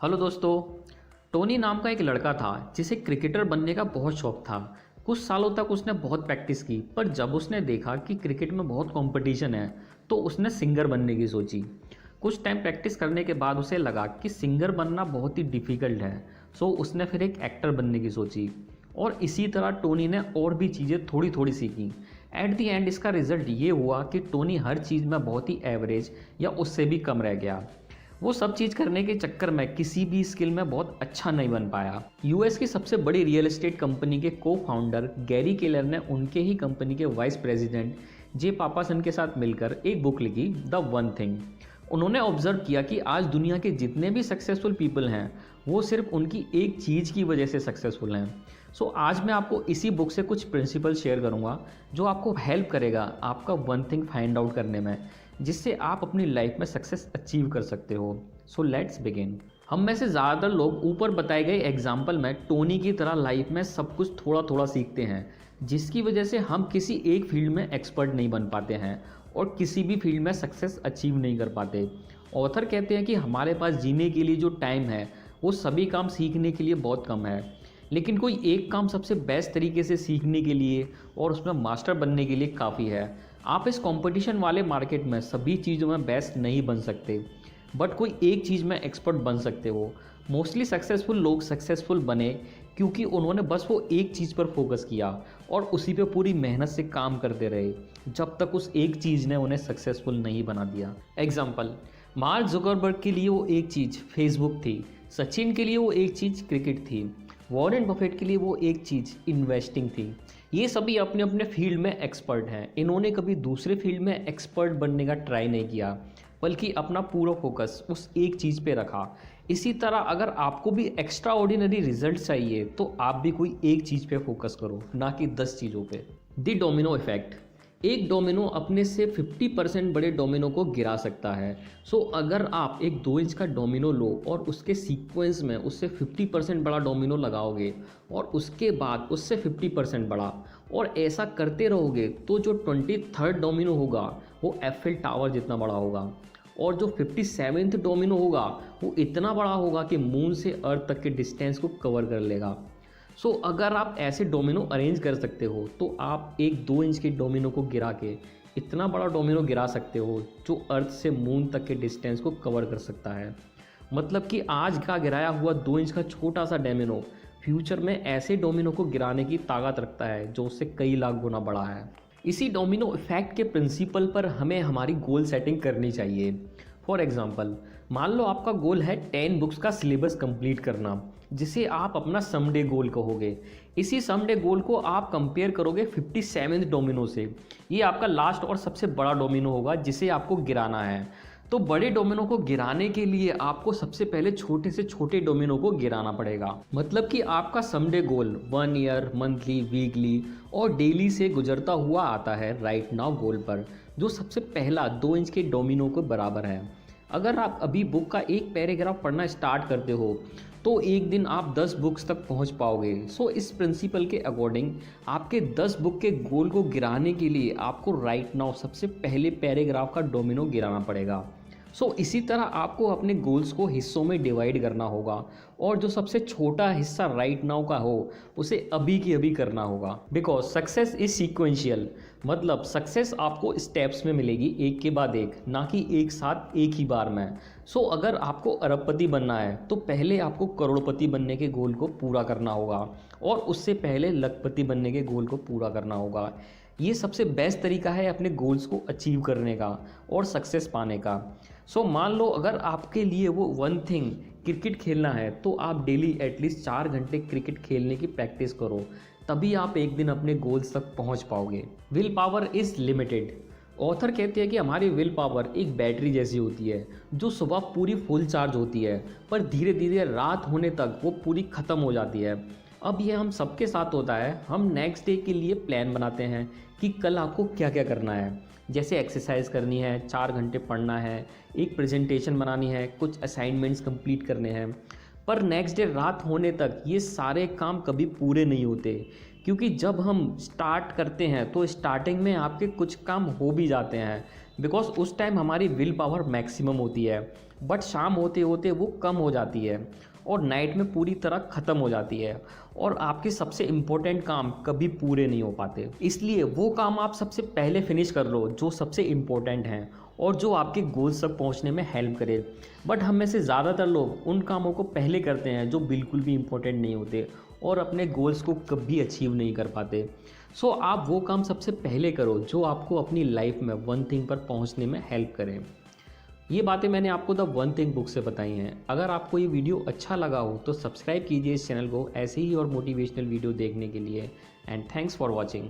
Hello दोस्तों। Tony नाम का एक लड़का था जिसे क्रिकेटर बनने का बहुत शौक था। कुछ सालों तक उसने बहुत प्रैक्टिस की, पर जब उसने देखा कि क्रिकेट में बहुत कंपटीशन है तो उसने सिंगर बनने की सोची। कुछ टाइम प्रैक्टिस करने के बाद उसे लगा कि सिंगर बनना बहुत ही डिफ़िकल्ट है, सो उसने फिर एक एक्टर बनने की सोची। और इसी तरह टोनी ने और भी चीज़ें थोड़ी थोड़ी सीखी। एट दी एंड इसका रिजल्ट ये हुआ कि टोनी हर चीज़ में बहुत ही एवरेज या उससे भी कम रह गया। वो सब चीज़ करने के चक्कर में किसी भी स्किल में बहुत अच्छा नहीं बन पाया। यूएस की सबसे बड़ी रियल एस्टेट कंपनी के को फाउंडर गैरी केलर ने उनके ही कंपनी के वाइस प्रेसिडेंट जे पापासन के साथ मिलकर एक बुक लिखी, द वन थिंग। उन्होंने ऑब्जर्व किया कि आज दुनिया के जितने भी सक्सेसफुल पीपल हैं वो सिर्फ उनकी एक चीज़ की वजह से सक्सेसफुल हैं। सो आज मैं आपको इसी बुक से कुछ प्रिंसिपल शेयर करूंगा जो आपको हेल्प करेगा आपका वन थिंग फाइंड आउट करने में, जिससे आप अपनी लाइफ में सक्सेस अचीव कर सकते हो। So let's begin. हम में से ज़्यादातर लोग ऊपर बताए गए एग्जाम्पल में टोनी की तरह लाइफ में सब कुछ थोड़ा थोड़ा सीखते हैं, जिसकी वजह से हम किसी एक फील्ड में एक्सपर्ट नहीं बन पाते हैं और किसी भी फील्ड में सक्सेस अचीव नहीं कर पाते। ऑथर कहते हैं कि हमारे पास जीने के लिए जो टाइम है वो सभी काम सीखने के लिए बहुत कम है, लेकिन कोई एक काम सबसे बेस्ट तरीके से सीखने के लिए और उसमें मास्टर बनने के लिए काफ़ी है। आप इस कंपटीशन वाले मार्केट में सभी चीज़ों में बेस्ट नहीं बन सकते, बट कोई एक चीज़ में एक्सपर्ट बन सकते हो। मोस्टली सक्सेसफुल लोग सक्सेसफुल बने क्योंकि उन्होंने बस वो एक चीज़ पर फोकस किया और उसी पे पूरी मेहनत से काम करते रहे जब तक उस एक चीज़ ने उन्हें सक्सेसफुल नहीं बना दिया। एग्जाम्पल, मार्क जुकरबर्ग के लिए वो एक चीज़ फेसबुक थी, सचिन के लिए वो एक चीज़ क्रिकेट थी, वॉरेन बफेट के लिए वो एक चीज़ इन्वेस्टिंग थी। ये सभी अपने अपने फील्ड में एक्सपर्ट हैं। इन्होंने कभी दूसरे फील्ड में एक्सपर्ट बनने का ट्राई नहीं किया, बल्कि अपना पूरा फोकस उस एक चीज़ पे रखा। इसी तरह अगर आपको भी एक्स्ट्रा ऑर्डिनरी रिजल्ट चाहिए तो आप भी कोई एक चीज़ पे फोकस करो, ना कि 10 चीज़ों पे। The domino effect. एक डोमिनो अपने से 50% बड़े डोमिनो को गिरा सकता है। सो अगर आप एक 2 इंच का डोमिनो लो और उसके सीक्वेंस में उससे 50% बड़ा डोमिनो लगाओगे और उसके बाद उससे 50% बड़ा, और ऐसा करते रहोगे तो जो 23rd डोमिनो होगा वो एफिल टावर जितना बड़ा होगा, और जो 57th डोमिनो होगा वो इतना बड़ा होगा कि मून से अर्थ तक के डिस्टेंस को कवर कर लेगा। सो अगर आप ऐसे डोमिनो अरेंज कर सकते हो तो आप एक 2 इंच के डोमिनो को गिरा के इतना बड़ा डोमिनो गिरा सकते हो जो अर्थ से मून तक के डिस्टेंस को कवर कर सकता है। मतलब कि आज का गिराया हुआ 2 इंच का छोटा सा डोमिनो फ्यूचर में ऐसे डोमिनो को गिराने की ताकत रखता है जो उससे कई लाख गुना बड़ा है। इसी डोमिनो इफेक्ट के प्रिंसिपल पर हमें हमारी गोल सेटिंग करनी चाहिए। फॉर एग्जाम्पल, मान लो आपका गोल है 10 बुक्स का सिलेबस कंप्लीट करना, जिसे आप अपना समडे गोल कहोगे। इसी समडे गोल को आप कंपेयर करोगे 57 डोमिनो से। ये आपका लास्ट और सबसे बड़ा डोमिनो होगा जिसे आपको गिराना है। तो बड़े डोमिनो को गिराने के लिए आपको सबसे पहले छोटे से छोटे डोमिनो को गिराना पड़ेगा। मतलब कि आपका समडे गोल 1 ईयर, मंथली, वीकली और डेली से गुजरता हुआ आता है राइट नाउ गोल पर, जो सबसे पहला 2 इंच के डोमिनो के बराबर है। अगर आप अभी बुक का एक पैराग्राफ पढ़ना स्टार्ट करते हो तो एक दिन आप 10 बुक्स तक पहुंच पाओगे। सो इस प्रिंसिपल के अकॉर्डिंग आपके 10 बुक के गोल को गिराने के लिए आपको राइट नाउ सबसे पहले पैराग्राफ का डोमिनो गिराना पड़ेगा। सो इसी तरह आपको अपने गोल्स को हिस्सों में डिवाइड करना होगा और जो सबसे छोटा हिस्सा राइट नाउ का हो उसे अभी की अभी करना होगा। बिकॉज सक्सेस इज सीक्वेंशियल, मतलब सक्सेस आपको स्टेप्स में मिलेगी एक के बाद एक, ना कि एक साथ एक ही बार में। सो अगर आपको अरबपति बनना है तो पहले आपको करोड़पति बनने के गोल को पूरा करना होगा और उससे पहले लखपति बनने के गोल को पूरा करना होगा। ये सबसे बेस्ट तरीका है अपने गोल्स को अचीव करने का और सक्सेस पाने का। सो मान लो अगर आपके लिए वो वन थिंग क्रिकेट खेलना है तो आप डेली एटलीस्ट 4 घंटे क्रिकेट खेलने की प्रैक्टिस करो, तभी आप एक दिन अपने गोल्स तक पहुंच पाओगे। Will power is limited. Author कहते हैं कि हमारी विल पावर एक बैटरी जैसी होती है जो सुबह पूरी फुल चार्ज होती है, पर धीरे धीरे रात होने तक वो पूरी ख़त्म हो जाती है। अब ये हम सबके साथ होता है। हम नेक्स्ट डे के लिए प्लान बनाते हैं कि कल आपको क्या क्या करना है, जैसे एक्सरसाइज करनी है, 4 घंटे पढ़ना है, एक प्रेजेंटेशन बनानी है, कुछ असाइनमेंट्स कंप्लीट करने हैं। पर नेक्स्ट डे रात होने तक ये सारे काम कभी पूरे नहीं होते क्योंकि जब हम स्टार्ट करते हैं तो स्टार्टिंग में आपके कुछ काम हो भी जाते हैं, बिकॉज उस टाइम हमारी विल पावर मैक्सिमम होती है, बट शाम होते होते वो कम हो जाती है और नाइट में पूरी तरह ख़त्म हो जाती है और आपके सबसे इम्पोर्टेंट काम कभी पूरे नहीं हो पाते। इसलिए वो काम आप सबसे पहले फिनिश कर लो जो सबसे इम्पोर्टेंट हैं और जो आपके गोल्स तक पहुंचने में हेल्प करे। बट हम में से ज़्यादातर लोग उन कामों को पहले करते हैं जो बिल्कुल भी इम्पोर्टेंट नहीं होते और अपने गोल्स को कभी अचीव नहीं कर पाते। सो आप वो काम सबसे पहले करो जो आपको अपनी लाइफ में वन थिंग पर पहुंचने में हेल्प करे। ये बातें मैंने आपको द वन थिंग बुक से बताई हैं। अगर आपको ये वीडियो अच्छा लगा हो तो सब्सक्राइब कीजिए इस चैनल को ऐसे ही और मोटिवेशनल वीडियो देखने के लिए। And thanks for watching.